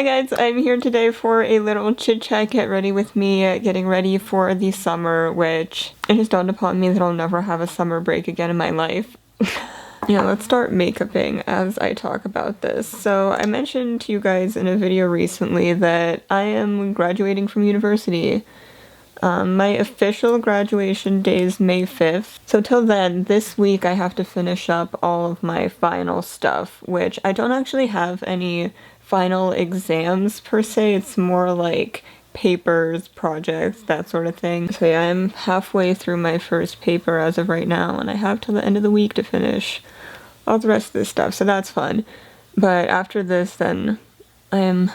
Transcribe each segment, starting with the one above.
Hi guys, I'm here today for a little chit chat, get ready with me, getting ready for the summer, which it just dawned upon me that I'll never have a summer break again in my life. Yeah, let's start makeuping as I talk about this. So I mentioned to you guys in a video recently that I am graduating from university. My official graduation day is May 5th. So till then, this week I have to finish up all of my final stuff, which I don't actually have any final exams per se. It's more like papers, projects, that sort of thing. So yeah, I'm halfway through my first paper as of right now, and I have till the end of the week to finish all the rest of this stuff, so that's fun. But after this, then I am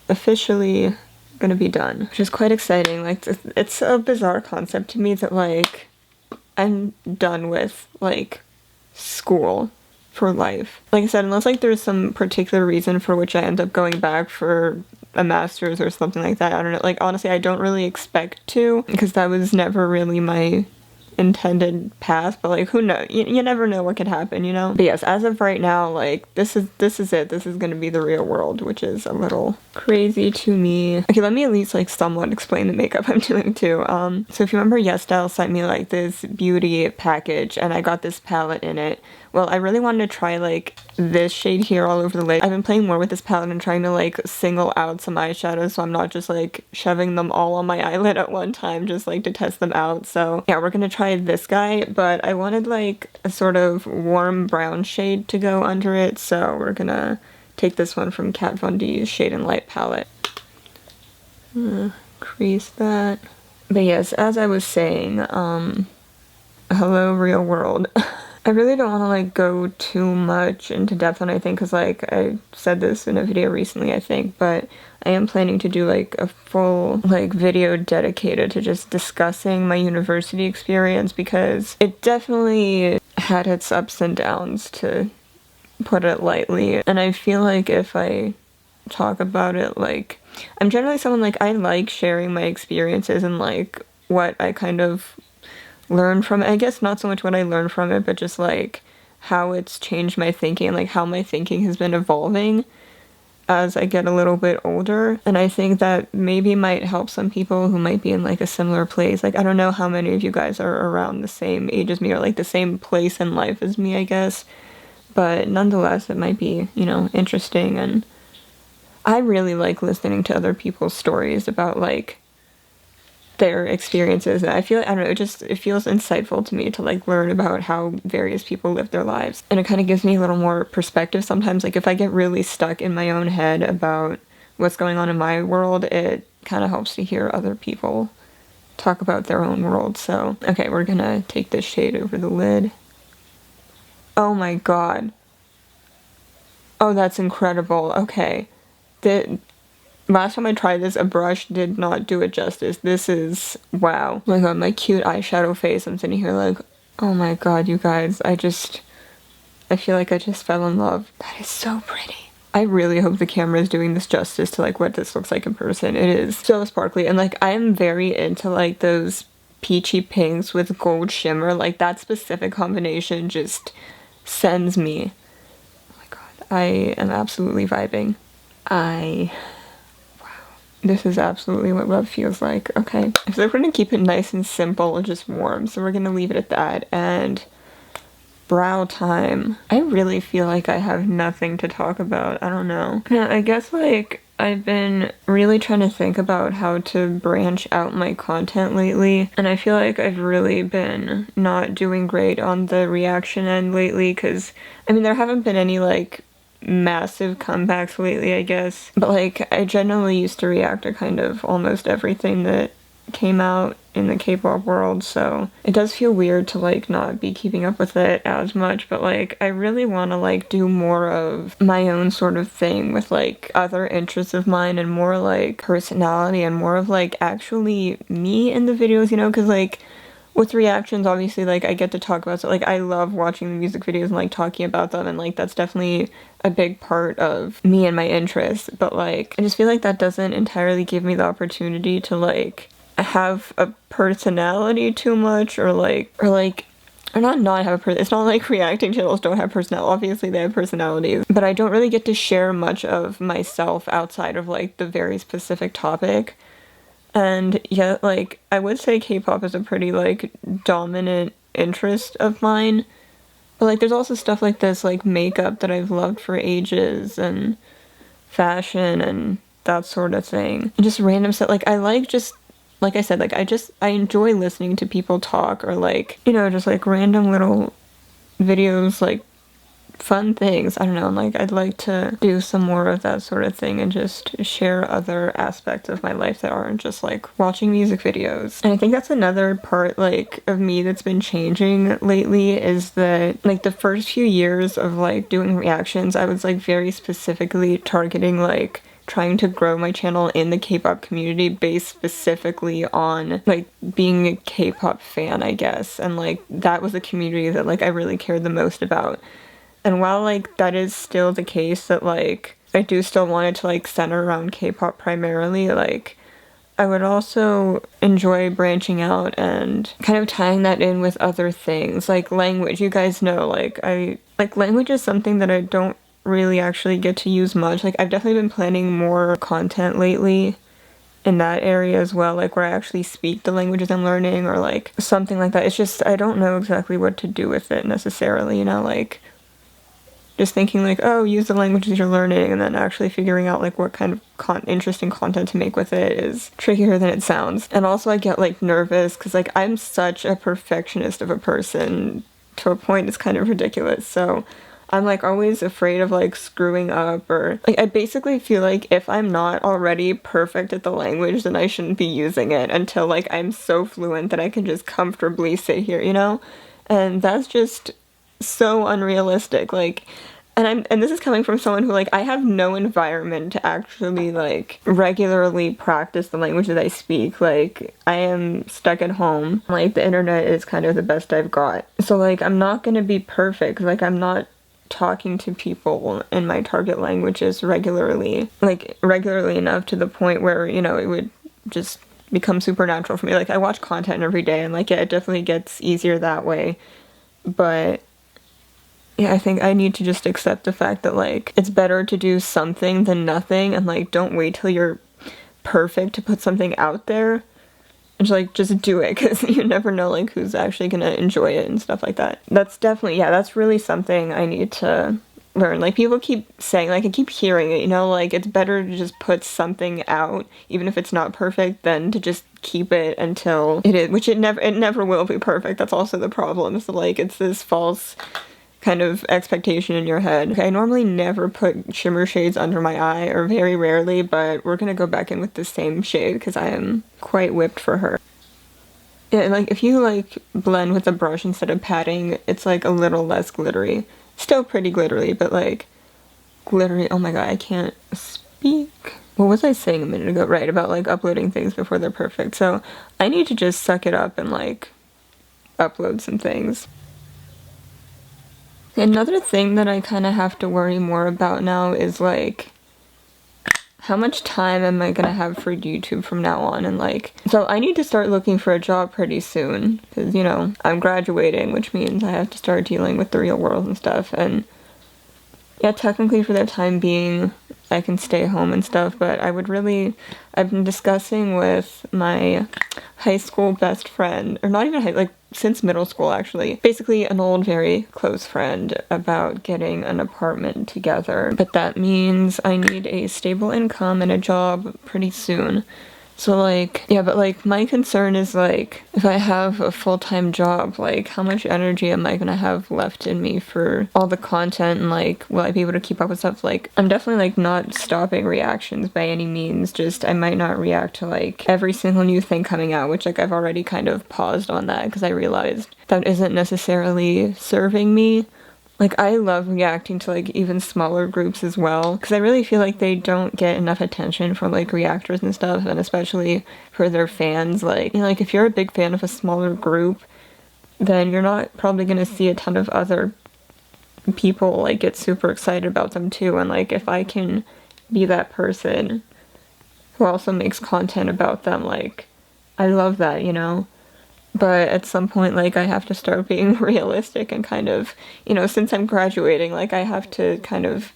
officially gonna be done, which is quite exciting. Like, it's a bizarre concept to me that, like, I'm done with, like, school for life. Like I said, unless, like, there's some particular reason for which I end up going back for a master's or something like that. I don't know. Like, honestly, I don't really expect to, because that was never really my intended path, but like, who knows? You never know what could happen, you know? But yes, as of right now, like, this is it. This is gonna be the real world, which is a little crazy to me. Okay, let me at least like somewhat explain the makeup I'm doing too. So if you remember, YesStyle sent me like this beauty package and I got this palette in it. Well, I really wanted to try like this shade here all over the lid. I've been playing more with this palette and trying to like single out some eyeshadows so I'm not just like shoving them all on my eyelid at one time just like to test them out. So yeah, we're gonna try this guy, but I wanted like a sort of warm brown shade to go under it, so we're gonna take this one from Kat Von D's Shade and Light palette. Crease that. But yes, as I was saying, hello real world. I really don't want to like go too much into depth on anything because like I said this in a video recently, I think, but I am planning to do like a full like video dedicated to just discussing my university experience because it definitely had its ups and downs, to put it lightly. And I feel like if I talk about it, like, I'm generally someone like, I like sharing my experiences and like what I kind of learn from it. I guess not so much what I learned from it, but just like how it's changed my thinking, like how my thinking has been evolving as I get a little bit older. And I think that maybe might help some people who might be in like a similar place. Like, I don't know how many of you guys are around the same age as me or like the same place in life as me, I guess. But nonetheless, it might be, you know, interesting. And I really like listening to other people's stories about like their experiences, and I feel, I don't know, it feels insightful to me to like learn about how various people live their lives, and it kind of gives me a little more perspective sometimes. Like, if I get really stuck in my own head about what's going on in my world, it kind of helps to hear other people talk about their own world. So okay, we're gonna take this shade over the lid. Oh my god, oh, that's incredible. Okay, last time I tried this, a brush did not do it justice. This is, wow. Oh my god, my cute eyeshadow face. I'm sitting here like, oh my god, you guys, I feel like I just fell in love. That is so pretty. I really hope the camera is doing this justice to like what this looks like in person. It is so sparkly, and like I am very into like those peachy pinks with gold shimmer. Like, that specific combination just sends me. Oh my god, I am absolutely vibing. This is absolutely what love feels like. Okay, so we're gonna keep it nice and simple and just warm, so we're gonna leave it at that. And brow time. I really feel like I have nothing to talk about. I don't know. Yeah, I guess like I've been really trying to think about how to branch out my content lately, and I feel like I've really been not doing great on the reaction end lately, because I mean, there haven't been any like massive comebacks lately, I guess, but like I generally used to react to kind of almost everything that came out in the K-pop world, so it does feel weird to like not be keeping up with it as much. But like I really want to like do more of my own sort of thing with like other interests of mine and more like personality and more of like actually me in the videos, you know, because like with reactions, obviously, like, I get to talk about, so, like, I love watching the music videos and, like, talking about them, and, like, that's definitely a big part of me and my interests, but, like, I just feel like that doesn't entirely give me the opportunity to, like, have a personality too much, or, like, or not have a person, it's not like reacting channels don't have personality, obviously they have personalities, but I don't really get to share much of myself outside of like the very specific topic. And yet, like, I would say K-pop is a pretty like dominant interest of mine, but like there's also stuff like this, like makeup, that I've loved for ages, and fashion and that sort of thing. And just random stuff. Like, I like, just like I said, like I enjoy listening to people talk, or like, you know, just like random little videos, like fun things. I don't know, like I'd like to do some more of that sort of thing and just share other aspects of my life that aren't just like watching music videos. And I think that's another part like of me that's been changing lately, is that like the first few years of like doing reactions, I was like very specifically targeting like trying to grow my channel in the K-pop community based specifically on like being a K-pop fan, I guess. And like that was the community that like I really cared the most about. And while like that is still the case, that like I do still want it to like center around K-pop primarily, like I would also enjoy branching out and kind of tying that in with other things, like language. You guys know, like language is something that I don't really actually get to use much. Like I've definitely been planning more content lately in that area as well, like where I actually speak the languages I'm learning, or like something like that. It's just I don't know exactly what to do with it necessarily, you know, like just thinking like, oh, use the languages you're learning, and then actually figuring out like what kind of interesting content to make with it is trickier than it sounds. And also I get like nervous because like I'm such a perfectionist of a person to a point it's kind of ridiculous. So I'm like always afraid of like screwing up, or like I basically feel like if I'm not already perfect at the language, then I shouldn't be using it until like I'm so fluent that I can just comfortably sit here, you know? And that's just so unrealistic. Like, and this is coming from someone who like I have no environment to actually like regularly practice the language that I speak. Like I am stuck at home, like the internet is kind of the best I've got, so like I'm not gonna be perfect. Like I'm not talking to people in my target languages regularly enough to the point where, you know, it would just become supernatural for me. Like I watch content every day, and like yeah, it definitely gets easier that way, but yeah, I think I need to just accept the fact that like it's better to do something than nothing, and like don't wait till you're perfect to put something out there, and just do it, because you never know like who's actually gonna enjoy it and stuff like that. That's definitely, yeah, that's really something I need to learn. Like people keep saying, like I keep hearing it, you know, like it's better to just put something out even if it's not perfect than to just keep it until it is, which it never will be perfect. That's also the problem. So like it's this false kind of expectation in your head. Okay, I normally never put shimmer shades under my eye, or very rarely, but we're gonna go back in with the same shade because I am quite whipped for her. Yeah, like if you like blend with a brush instead of patting, it's like a little less glittery. Still pretty glittery, but like glittery. Oh my god, I can't speak. What was I saying a minute ago? Right, about like uploading things before they're perfect. So I need to just suck it up and like upload some things. Another thing that I kind of have to worry more about now is like how much time am I gonna have for YouTube from now on, and like so I need to start looking for a job pretty soon, because you know I'm graduating, which means I have to start dealing with the real world and stuff. And yeah, technically for the time being I can stay home and stuff, but I've been discussing with my high school best friend, or not even like since middle school actually, basically an old very close friend, about getting an apartment together. But that means I need a stable income and a job pretty soon. So like, yeah, but like my concern is like if I have a full-time job, like how much energy am I gonna have left in me for all the content, and like will I be able to keep up with stuff? Like I'm definitely like not stopping reactions by any means, just I might not react to like every single new thing coming out, which like I've already kind of paused on that because I realized that isn't necessarily serving me. Like, I love reacting to, like, even smaller groups as well, because I really feel like they don't get enough attention from, like, reactors and stuff, and especially for their fans. Like, you know, like, if you're a big fan of a smaller group, then you're not probably gonna see a ton of other people, like, get super excited about them, too. And, like, if I can be that person who also makes content about them, like, I love that, you know? But at some point, like, I have to start being realistic and kind of, you know, since I'm graduating, like, I have to kind of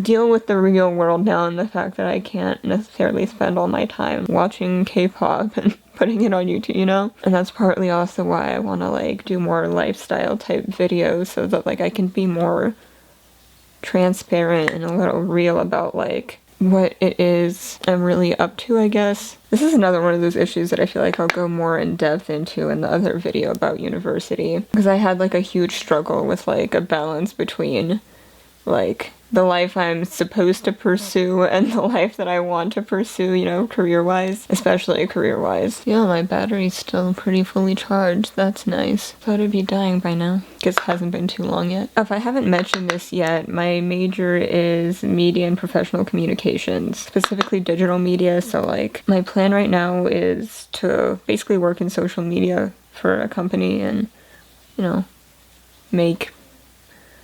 deal with the real world now and the fact that I can't necessarily spend all my time watching K-pop and putting it on YouTube, you know? And that's partly also why I want to, like, do more lifestyle type videos so that, like, I can be more transparent and a little real about, like, what it is I'm really up to, I guess. This is another one of those issues that I feel like I'll go more in depth into in the other video about university. Because I had, like, a huge struggle with, like, a balance between, like, the life I'm supposed to pursue and the life that I want to pursue, you know, career-wise. Especially career-wise. Yeah, my battery's still pretty fully charged. That's nice. Thought it'd be dying by now. Guess it hasn't been too long yet. If I haven't mentioned this yet, my major is media and professional communications. Specifically digital media, so like, my plan right now is to basically work in social media for a company and, you know,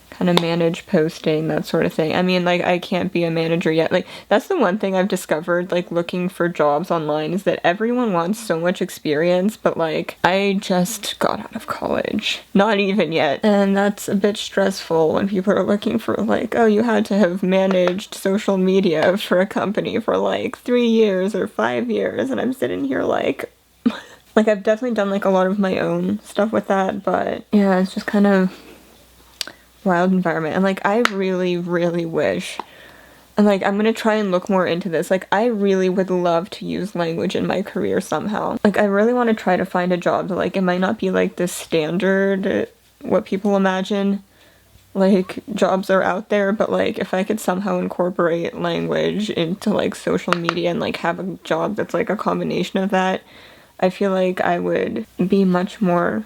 kind of manage posting, that sort of thing. I mean, like, I can't be a manager yet. Like, that's the one thing I've discovered, like, looking for jobs online, is that everyone wants so much experience, but, like, I just got out of college. Not even yet. And that's a bit stressful when people are looking for, like, oh, you had to have managed social media for a company for, like, 3 years or 5 years, and I'm sitting here, like... like, I've definitely done, like, a lot of my own stuff with that, but, yeah, it's just kind of... wild environment. And like, I really wish, and like, I'm gonna try and look more into this, like, I really would love to use language in my career somehow. Like, I really want to try to find a job that, like, it might not be like the standard what people imagine like jobs are out there, but like, if I could somehow incorporate language into like social media and like have a job that's like a combination of that, I feel like I would be much more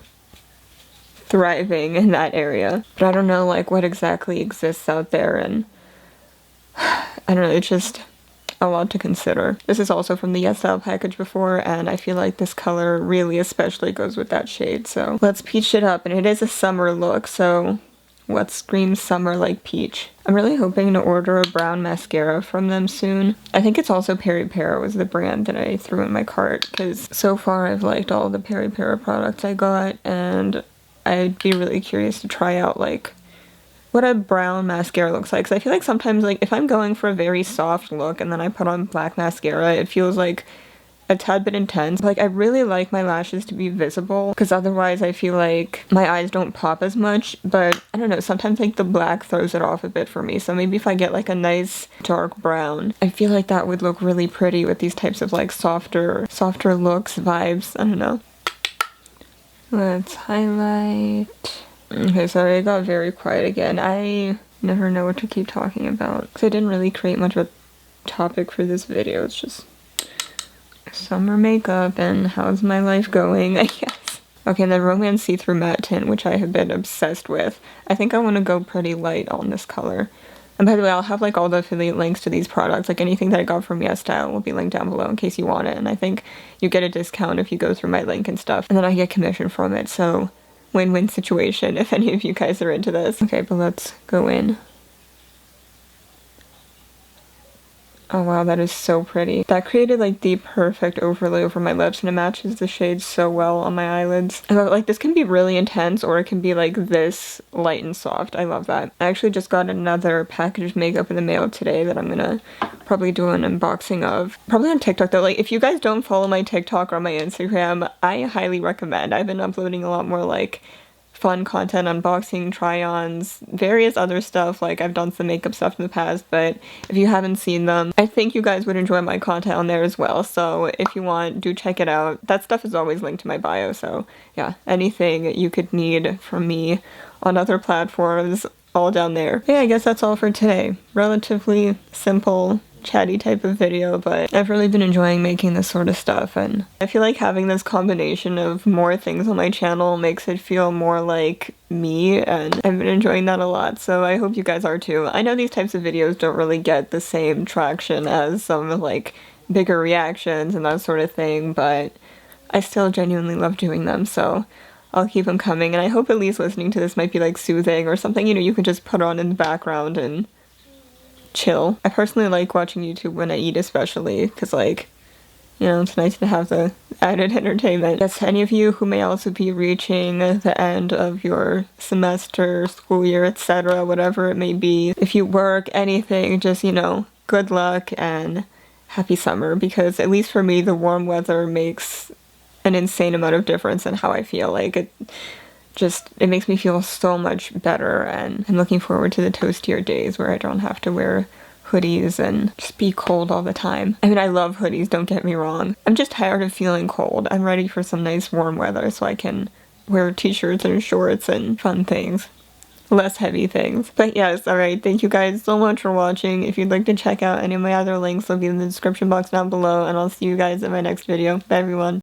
thriving in that area. But I don't know, like, what exactly exists out there, and I don't know, it's just a lot to consider. This is also from the Yes Style package before, and I feel like this color really especially goes with that shade, so let's peach it up. And it is a summer look, so what screams summer like peach? I'm really hoping to order a brown mascara from them soon. I think it's also Peri Para was the brand that I threw in my cart, because so far I've liked all the Peri Para products I got, and I'd be really curious to try out, like, what a brown mascara looks like. Because I feel like sometimes, like, if I'm going for a very soft look and then I put on black mascara, it feels, like, a tad bit intense. Like, I really like my lashes to be visible, because otherwise I feel like my eyes don't pop as much. But, I don't know, sometimes, like, the black throws it off a bit for me. So maybe if I get, like, a nice dark brown, I feel like that would look really pretty with these types of, like, softer looks, vibes. I don't know. Let's highlight. Okay, sorry, I got very quiet again. I never know what to keep talking about, because I didn't really create much of a topic for this video. It's just summer makeup and how's my life going, I guess. Okay, and then Romance See-Through Matte Tint, which I have been obsessed with. I think I want to go pretty light on this color. And by the way, I'll have like all the affiliate links to these products, like anything that I got from Yes Style will be linked down below in case you want it. And I think you get a discount if you go through my link and stuff. And then I get commission from it, so win-win situation if any of you guys are into this. Okay, but let's go in. Oh wow, that is so pretty. That created like the perfect overlay over my lips, and it matches the shade so well on my eyelids. I love, like, this can be really intense or it can be like this light and soft. I love that. I actually just got another package of makeup in the mail today that I'm gonna probably do an unboxing of. Probably on TikTok though. Like, if you guys don't follow my TikTok or my Instagram, I highly recommend. I've been uploading a lot more like fun content, unboxing, try-ons, various other stuff. Like, I've done some makeup stuff in the past, but if you haven't seen them, I think you guys would enjoy my content on there as well. So if you want, do check it out. That stuff is always linked to my bio, so yeah, anything you could need from me on other platforms, all down there. Yeah, I guess that's all for today. Relatively simple, chatty type of video, but I've really been enjoying making this sort of stuff, and I feel like having this combination of more things on my channel makes it feel more like me, and I've been enjoying that a lot, so I hope you guys are too. I know these types of videos don't really get the same traction as some of like bigger reactions and that sort of thing, but I still genuinely love doing them, so I'll keep them coming, and I hope at least listening to this might be like soothing or something, you know, you can just put on in the background and chill. I personally like watching YouTube when I eat, especially because, like, you know, it's nice to have the added entertainment. Yes, any of you who may also be reaching the end of your semester, school year, etc., whatever it may be, if you work, anything, just, you know, good luck and happy summer, because at least for me, the warm weather makes an insane amount of difference in how I feel. Like, it makes me feel so much better, and I'm looking forward to the toastier days where I don't have to wear hoodies and just be cold all the time. I mean, I love hoodies, don't get me wrong. I'm just tired of feeling cold. I'm ready for some nice warm weather so I can wear t-shirts and shorts and fun things. Less heavy things. But yes, alright, thank you guys so much for watching. If you'd like to check out any of my other links, they'll be in the description box down below, and I'll see you guys in my next video. Bye everyone.